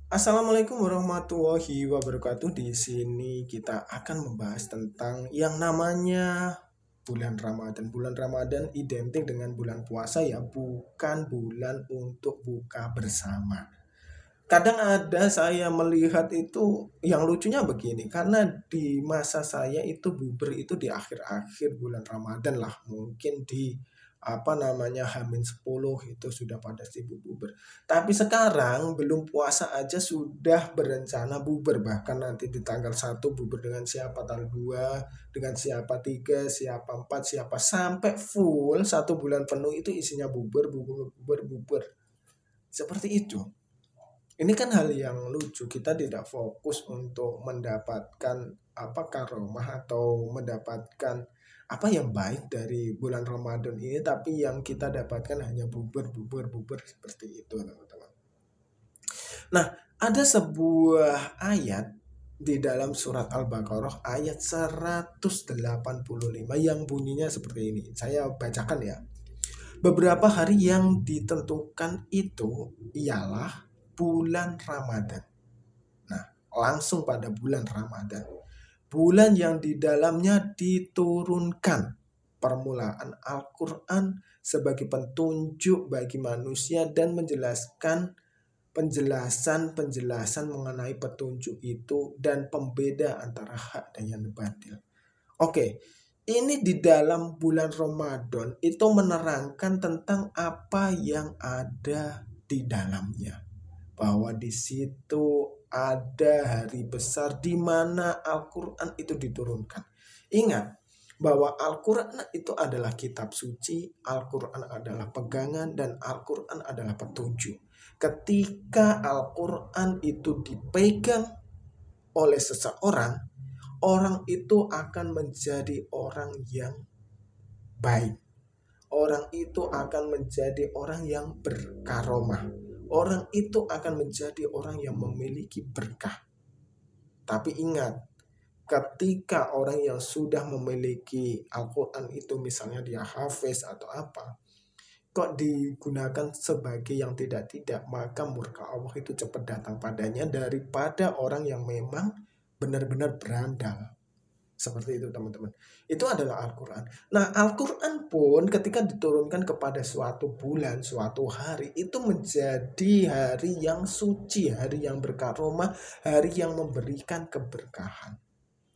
Assalamualaikum warahmatullahi wabarakatuh. Di sini kita akan membahas tentang yang namanya bulan Ramadan. Bulan Ramadan identik dengan bulan puasa ya, bukan bulan untuk buka bersama. Kadang ada saya melihat itu yang lucunya begini, karena di masa saya itu bubur itu di akhir-akhir bulan Ramadan lah, mungkin di H-10 itu sudah pada sibuk bubur. Tapi sekarang belum puasa aja sudah berencana bubur, bahkan nanti di tanggal 1 bubur dengan siapa, tanggal 2 dengan siapa, 3 siapa, 4 siapa, sampai full 1 bulan penuh itu isinya bubur, bubur, bubur, bubur. Seperti itu. Ini kan hal yang lucu, kita tidak fokus untuk mendapatkan karomah atau mendapatkan apa yang baik dari bulan Ramadan ini, tapi yang kita dapatkan hanya bubur, bubur, bubur seperti itu, teman-teman. Nah, ada sebuah ayat di dalam surat Al-Baqarah ayat 185 yang bunyinya seperti ini. Saya bacakan ya. Beberapa hari yang ditentukan itu ialah bulan Ramadan. Nah, langsung pada bulan Ramadan. Bulan yang di dalamnya diturunkan permulaan Al-Quran sebagai petunjuk bagi manusia dan menjelaskan penjelasan-penjelasan mengenai petunjuk itu dan pembeda antara hak dan yang batil. Oke, ini di dalam bulan Ramadan itu menerangkan tentang apa yang ada di dalamnya. Bahwa di situ ada hari besar di mana Al-Quran itu diturunkan. Ingat bahwa Al-Quran itu adalah kitab suci, Al-Quran adalah pegangan, dan Al-Quran adalah petunjuk. Ketika Al-Quran itu dipegang oleh seseorang, orang itu akan menjadi orang yang baik. Orang itu akan menjadi orang yang berkaromah. Orang itu akan menjadi orang yang memiliki berkah. Tapi ingat, ketika orang yang sudah memiliki Al-Quran itu misalnya dia hafiz atau apa, kok digunakan sebagai yang tidak-tidak, maka murka Allah itu cepat datang padanya daripada orang yang memang benar-benar berandal. Seperti itu, teman-teman. Itu adalah Al-Quran. Nah, Al-Quran pun ketika diturunkan kepada suatu bulan, suatu hari, itu menjadi hari yang suci, hari yang berkaromah, hari yang memberikan keberkahan.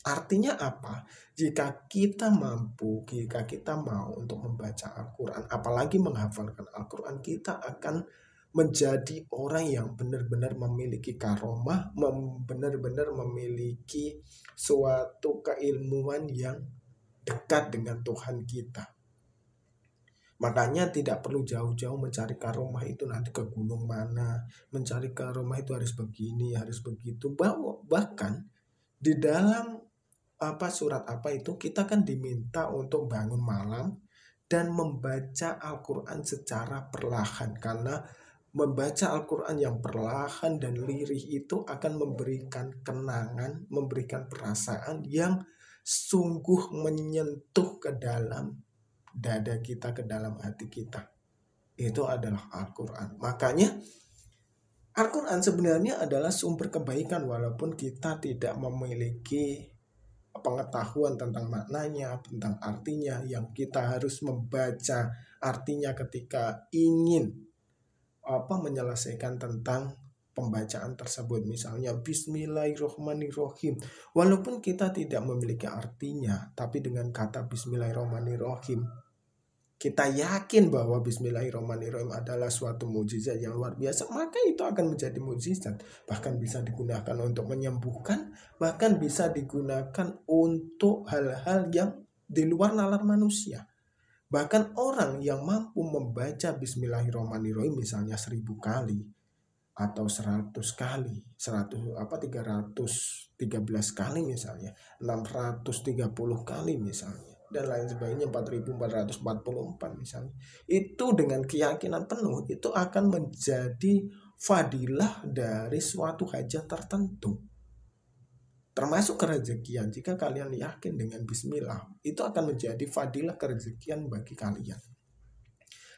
Artinya apa? Jika kita mampu, jika kita mau untuk membaca Al-Quran, apalagi menghafalkan Al-Quran, kita akan menjadi orang yang benar-benar memiliki karomah, benar-benar memiliki suatu keilmuan yang dekat dengan Tuhan kita. Makanya tidak perlu jauh-jauh mencari karomah itu nanti ke gunung mana, mencari karomah itu harus begini, harus begitu. Bahkan di dalam surat apa itu kita kan diminta untuk bangun malam dan membaca Al-Quran secara perlahan, karena membaca Al-Quran yang perlahan dan lirih itu akan memberikan kenangan, memberikan perasaan yang sungguh menyentuh ke dalam dada kita, ke dalam hati kita. Itu adalah Al-Quran. Makanya Al-Quran sebenarnya adalah sumber kebaikan, walaupun kita tidak memiliki pengetahuan tentang maknanya, tentang artinya, yang kita harus membaca artinya ketika ingin menyelesaikan tentang pembacaan tersebut. Misalnya Bismillahirrohmanirrohim. Walaupun kita tidak memiliki artinya, tapi dengan kata Bismillahirrohmanirrohim, kita yakin bahwa Bismillahirrohmanirrohim adalah suatu mukjizat yang luar biasa, maka itu akan menjadi mukjizat. Bahkan bisa digunakan untuk menyembuhkan, bahkan bisa digunakan untuk hal-hal yang di luar nalar manusia. Bahkan orang yang mampu membaca Bismillahirrohmanirrohim misalnya 1000 kali atau 100 kali, 313 kali misalnya, 630 kali misalnya, dan lain sebagainya, 4444 misalnya, itu dengan keyakinan penuh itu akan menjadi fadilah dari suatu hajat tertentu, termasuk kerezekian. Jika kalian yakin dengan bismillah, itu akan menjadi fadilah kerezekian bagi kalian.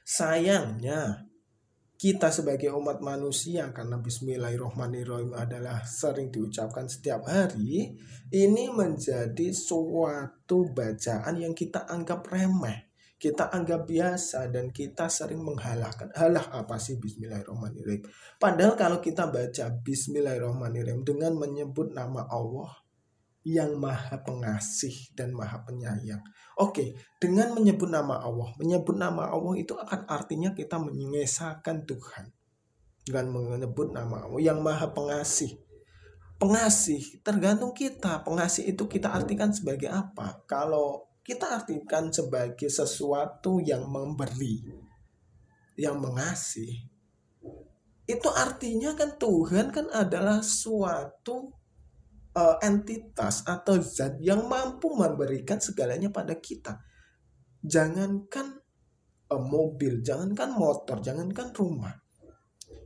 Sayangnya kita sebagai umat manusia, karena Bismillahirrahmanirrahim adalah sering diucapkan setiap hari, ini menjadi suatu bacaan yang kita anggap remeh, kita anggap biasa, dan kita sering menghalahkan. Halah, apa sih Bismillahirrahmanirrahim? Padahal kalau kita baca Bismillahirrahmanirrahim dengan menyebut nama Allah yang Maha Pengasih dan Maha Penyayang. Oke, dengan menyebut nama Allah itu akan artinya kita mengesahkan Tuhan. Dengan menyebut nama Allah yang Maha Pengasih. Pengasih tergantung kita. Pengasih itu kita artikan sebagai apa? Kalau kita artikan sebagai sesuatu yang memberi, yang mengasih, itu artinya kan Tuhan kan adalah suatu entitas atau zat yang mampu memberikan segalanya pada kita. Jangankan mobil, jangankan motor, jangankan rumah.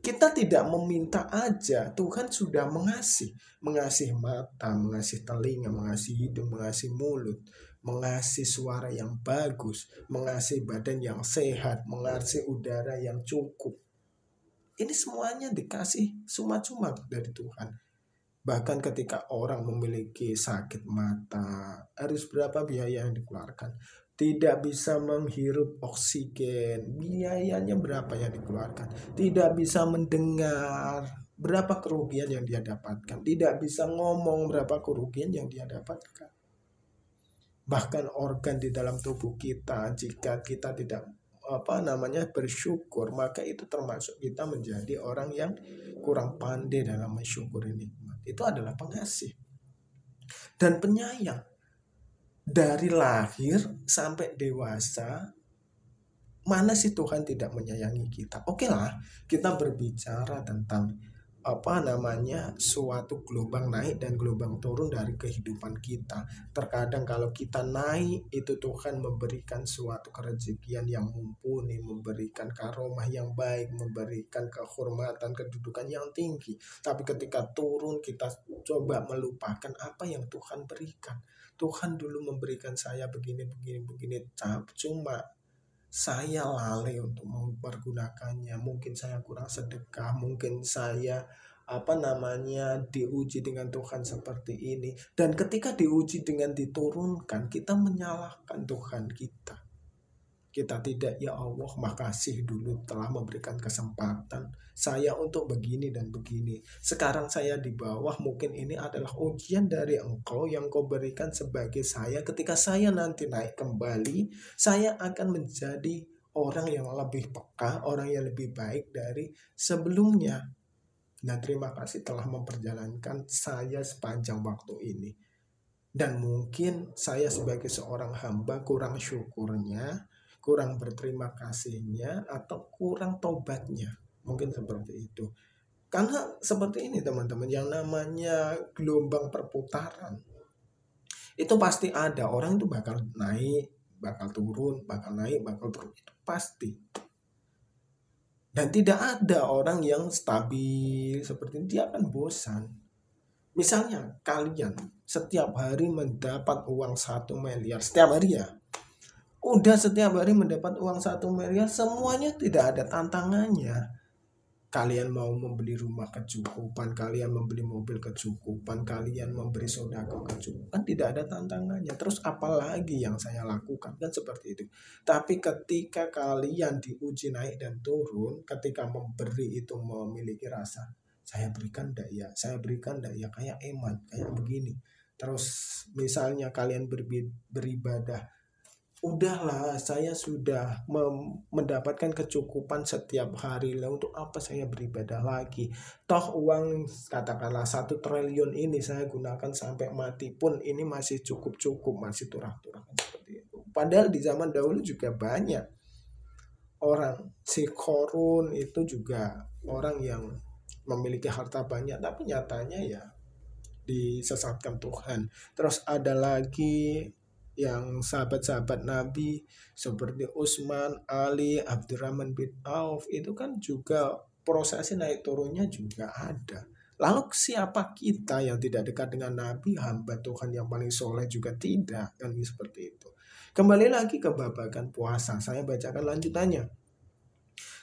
Kita tidak meminta aja, Tuhan sudah mengasihi mata, mengasihi telinga, mengasihi hidung, mengasihi mulut, mengasihi suara yang bagus, mengasihi badan yang sehat, mengasihi udara yang cukup. Ini semuanya dikasih cuma-cuma dari Tuhan. Bahkan ketika orang memiliki sakit mata, harus berapa biaya yang dikeluarkan? Tidak bisa menghirup oksigen, biayanya berapa yang dikeluarkan? Tidak bisa mendengar, berapa kerugian yang dia dapatkan? Tidak bisa ngomong, berapa kerugian yang dia dapatkan? Bahkan organ di dalam tubuh kita, jika kita tidak bersyukur, maka itu termasuk kita menjadi orang yang kurang pandai dalam mensyukuri nikmat. Itu adalah pengasih dan penyayang. Dari lahir sampai dewasa, mana sih Tuhan tidak menyayangi kita? Oke lah, kita berbicara tentang suatu gelombang naik dan gelombang turun dari kehidupan kita. Terkadang kalau kita naik, itu Tuhan memberikan suatu kerezekian yang mumpuni, memberikan karomah yang baik, memberikan kehormatan, kedudukan yang tinggi. Tapi ketika turun, kita coba melupakan apa yang Tuhan berikan. Tuhan dulu memberikan saya begini, cuma saya lalai untuk mempergunakannya. Mungkin saya kurang sedekah, mungkin saya diuji dengan Tuhan seperti ini. Dan ketika diuji dengan diturunkan, kita menyalahkan Tuhan kita. Kita tidak, ya Allah, makasih dulu telah memberikan kesempatan saya untuk begini dan begini. Sekarang saya di bawah, mungkin ini adalah ujian dari Engkau yang Kau berikan sebagai saya. Ketika saya nanti naik kembali, saya akan menjadi orang yang lebih peka, orang yang lebih baik dari sebelumnya. Dan terima kasih telah memperjalankan saya sepanjang waktu ini. Dan mungkin saya sebagai seorang hamba kurang syukurnya, kurang berterima kasihnya, atau kurang tobatnya. Mungkin seperti itu. Karena seperti ini teman-teman, yang namanya gelombang perputaran, itu pasti ada. Orang itu bakal naik, bakal turun, bakal naik, bakal turun. Itu pasti. Dan tidak ada orang yang stabil seperti ini, dia akan bosan. Misalnya kalian setiap hari mendapat uang 1 miliar, setiap hari ya. Udah setiap hari mendapat uang 1 miliar, semuanya tidak ada tantangannya. Kalian mau membeli rumah kecukupan, kalian membeli mobil kecukupan, kalian memberi sodako kecukupan, tidak ada tantangannya. Terus apalagi yang saya lakukan? Kan seperti itu. Tapi ketika kalian diuji naik dan turun, ketika memberi itu memiliki rasa, saya berikan enggak ya? Saya berikan enggak ya? Kayak eman, kayak begini. Terus misalnya kalian beribadah, udahlah, saya sudah mendapatkan kecukupan setiap hari lah, untuk apa saya beribadah lagi? Toh uang katakanlah 1 triliun ini saya gunakan sampai mati pun ini masih cukup, masih turah-turah seperti itu. Padahal di zaman dahulu juga banyak orang, si Korun itu juga orang yang memiliki harta banyak, tapi nyatanya ya disesatkan Tuhan. Terus ada lagi yang sahabat-sahabat Nabi seperti Utsman, Ali, Abdurrahman bin Auf, itu kan juga prosesnya naik turunnya juga ada. Lalu siapa kita yang tidak dekat dengan Nabi, hamba Tuhan yang paling soleh juga tidak, kan seperti itu. Kembali lagi ke babakan puasa, saya bacakan lanjutannya.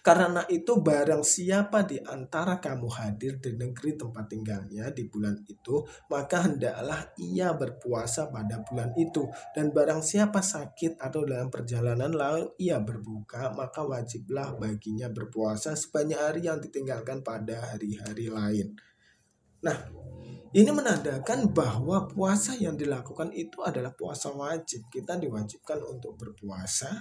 Karena itu barang siapa di antara kamu hadir di negeri tempat tinggalnya di bulan itu, maka hendaklah ia berpuasa pada bulan itu. Dan barang siapa sakit atau dalam perjalanan lalu ia berbuka, maka wajiblah baginya berpuasa sebanyak hari yang ditinggalkan pada hari-hari lain. Nah, ini menandakan bahwa puasa yang dilakukan itu adalah puasa wajib. Kita diwajibkan untuk berpuasa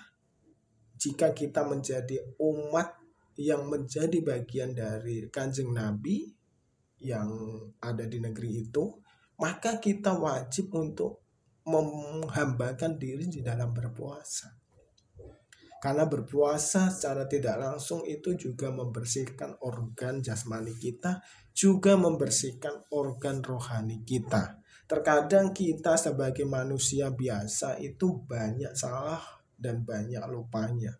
jika kita menjadi umat yang menjadi bagian dari Kanjeng Nabi yang ada di negeri itu, maka kita wajib untuk menghambakan diri di dalam berpuasa. Karena berpuasa secara tidak langsung itu juga membersihkan organ jasmani kita, juga membersihkan organ rohani kita. Terkadang kita sebagai manusia biasa itu banyak salah dan banyak lupanya.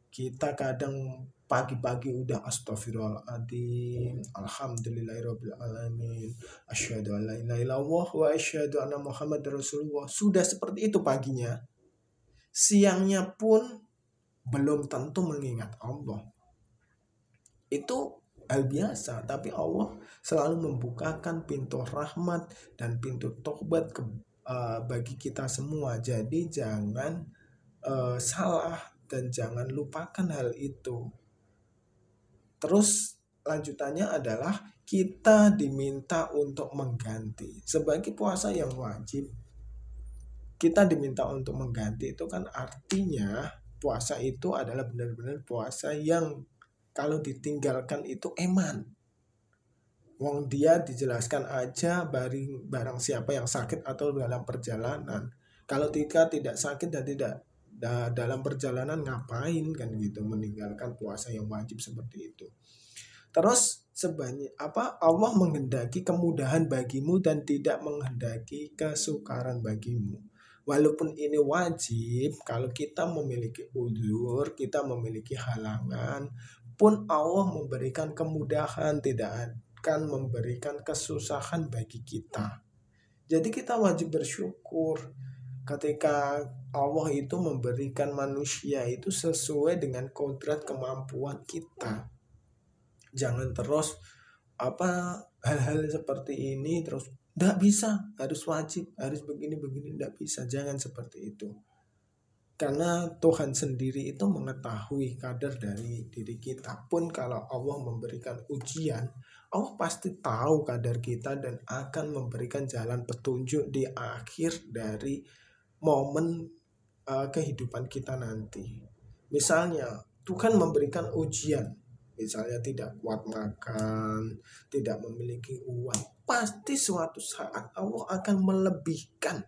Kita kadang pagi-pagi udah astagfirullahaladzim, alhamdulillahirrabbilalamin, asyhadu an la ilaha illallah wa asyhadu anna muhammad rasulullah. Sudah seperti itu paginya, siangnya pun belum tentu mengingat Allah. Itu hal biasa, tapi Allah selalu membukakan pintu rahmat dan pintu tobat bagi kita semua. Jadi jangan salah dan jangan lupakan hal itu. Terus lanjutannya adalah kita diminta untuk mengganti. Sebagai puasa yang wajib, kita diminta untuk mengganti, itu kan artinya puasa itu adalah benar-benar puasa yang kalau ditinggalkan itu eman. Wong dia dijelaskan aja barang siapa yang sakit atau dalam perjalanan. Kalau tidak sakit dan tidak dalam perjalanan ngapain kan gitu, meninggalkan puasa yang wajib seperti itu. Terus Allah menghendaki kemudahan bagimu dan tidak menghendaki kesukaran bagimu. Walaupun ini wajib, kalau kita memiliki uzur, kita memiliki halangan, pun Allah memberikan kemudahan, tidak akan memberikan kesusahan bagi kita. Jadi kita wajib bersyukur ketika Allah itu memberikan manusia itu sesuai dengan kodrat kemampuan kita. Jangan terus hal-hal seperti ini terus tidak bisa, harus wajib, harus begini-begini, tidak bisa. Jangan seperti itu. Karena Tuhan sendiri itu mengetahui kadar dari diri kita. Pun kalau Allah memberikan ujian, Allah pasti tahu kadar kita dan akan memberikan jalan petunjuk di akhir dari momen kehidupan kita nanti. Misalnya Tuhan memberikan ujian, misalnya tidak kuat makan, tidak memiliki uang, pasti suatu saat Allah akan melebihkan.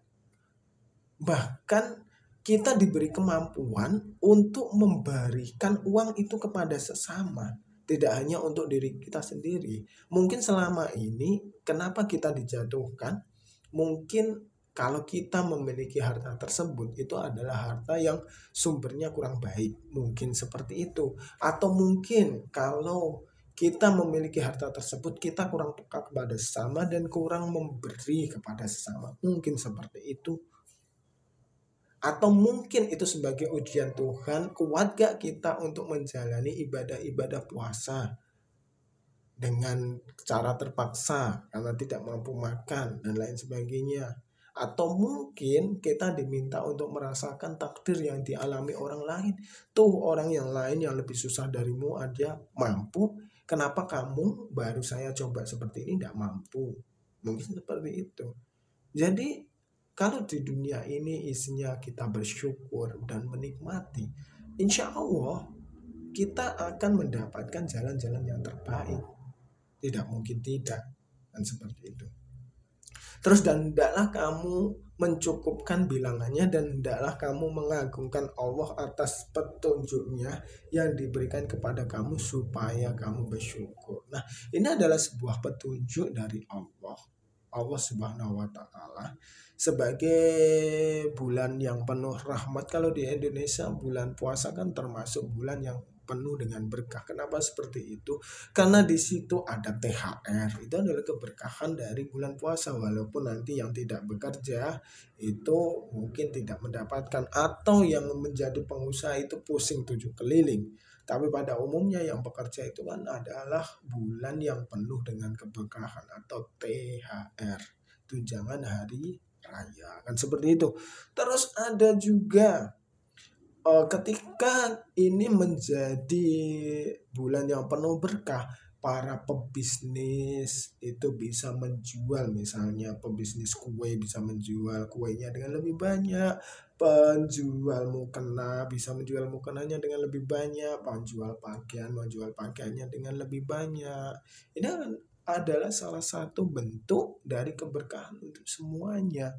Bahkan kita diberi kemampuan untuk memberikan uang itu kepada sesama, tidak hanya untuk diri kita sendiri. Mungkin selama ini kenapa kita dijatuhkan? Mungkin kalau kita memiliki harta tersebut itu adalah harta yang sumbernya kurang baik, mungkin seperti itu. Atau mungkin kalau kita memiliki harta tersebut kita kurang peka kepada sesama dan kurang memberi kepada sesama, mungkin seperti itu. Atau mungkin itu sebagai ujian Tuhan, kuat gak kita untuk menjalani ibadah-ibadah puasa dengan cara terpaksa karena tidak mampu makan dan lain sebagainya. Atau mungkin kita diminta untuk merasakan takdir yang dialami orang lain. Tuh orang yang lain yang lebih susah darimu aja mampu, kenapa kamu baru saya coba seperti ini tidak mampu? Mungkin seperti itu. Jadi kalau di dunia ini isinya kita bersyukur dan menikmati, insya Allah kita akan mendapatkan jalan-jalan yang terbaik. Tidak mungkin tidak, dan seperti itu. Terus dan hendaklah kamu mencukupkan bilangannya dan hendaklah kamu mengagungkan Allah atas petunjuknya yang diberikan kepada kamu supaya kamu bersyukur. Nah, ini adalah sebuah petunjuk dari Allah Subhanahu wa Ta'ala sebagai bulan yang penuh rahmat. Kalau di Indonesia bulan puasa kan termasuk bulan yang penuh dengan berkah. Kenapa seperti itu? Karena di situ ada THR. Itu adalah keberkahan dari bulan puasa. Walaupun nanti yang tidak bekerja itu mungkin tidak mendapatkan, atau yang menjadi pengusaha itu pusing 7 keliling. Tapi pada umumnya yang bekerja itu kan adalah bulan yang penuh dengan keberkahan atau THR, tunjangan hari raya, kan seperti itu. Terus ada juga ketika ini menjadi bulan yang penuh berkah, para pebisnis itu bisa menjual, misalnya pebisnis kue bisa menjual kuenya dengan lebih banyak, penjual mukena bisa menjual mukenanya dengan lebih banyak, penjual pakaian menjual pakaiannya dengan lebih banyak. Ini adalah salah satu bentuk dari keberkahan untuk semuanya.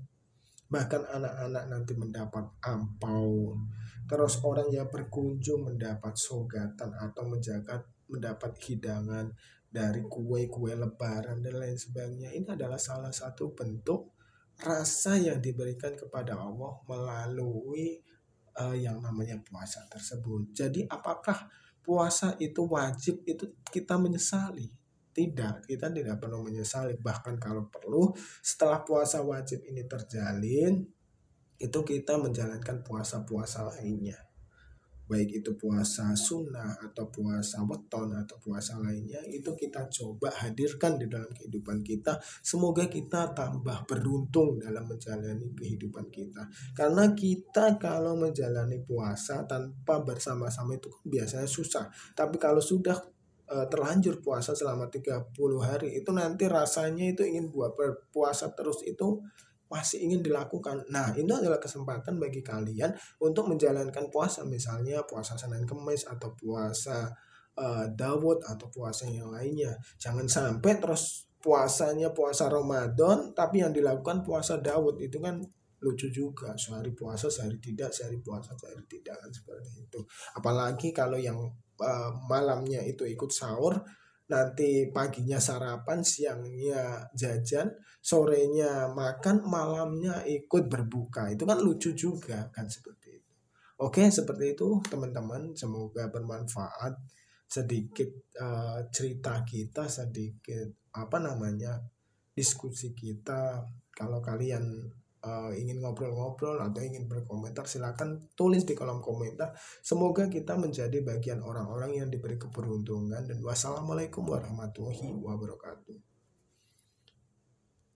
Bahkan anak-anak nanti mendapat ampau, terus orang yang berkunjung mendapat sogatan atau mendapat hidangan dari kue-kue lebaran dan lain sebagainya. Ini adalah salah satu bentuk rasa yang diberikan kepada Allah melalui yang namanya puasa tersebut. Jadi apakah puasa itu wajib, itu kita menyesali? Tidak, kita tidak perlu menyesali. Bahkan kalau perlu, setelah puasa wajib ini terjalin, itu kita menjalankan puasa-puasa lainnya. Baik itu puasa sunnah atau puasa weton atau puasa lainnya, itu kita coba hadirkan di dalam kehidupan kita. Semoga kita tambah beruntung dalam menjalani kehidupan kita. Karena kita kalau menjalani puasa tanpa bersama-sama itu kan biasanya susah. Tapi kalau sudah terlanjur puasa selama 30 hari, itu nanti rasanya itu ingin buat berpuasa terus, itu masih ingin dilakukan. Nah, ini adalah kesempatan bagi kalian untuk menjalankan puasa, misalnya puasa Senin Kemis atau puasa Daud atau puasa yang lainnya. Jangan sampai terus puasanya puasa Ramadan tapi yang dilakukan puasa Daud, itu kan lucu juga, sehari puasa sehari tidak, sehari puasa sehari tidak, kan seperti itu. Apalagi kalau yang malamnya itu ikut sahur, nanti paginya sarapan, siangnya jajan, sorenya makan, malamnya ikut berbuka. Itu kan lucu juga, kan seperti itu. Oke, seperti itu teman-teman. Semoga bermanfaat sedikit cerita kita, sedikit diskusi kita. Kalau kalian ingin ngobrol-ngobrol atau ingin berkomentar, silakan tulis di kolom komentar. Semoga kita menjadi bagian orang-orang yang diberi keberuntungan, dan wassalamualaikum warahmatullahi wabarakatuh.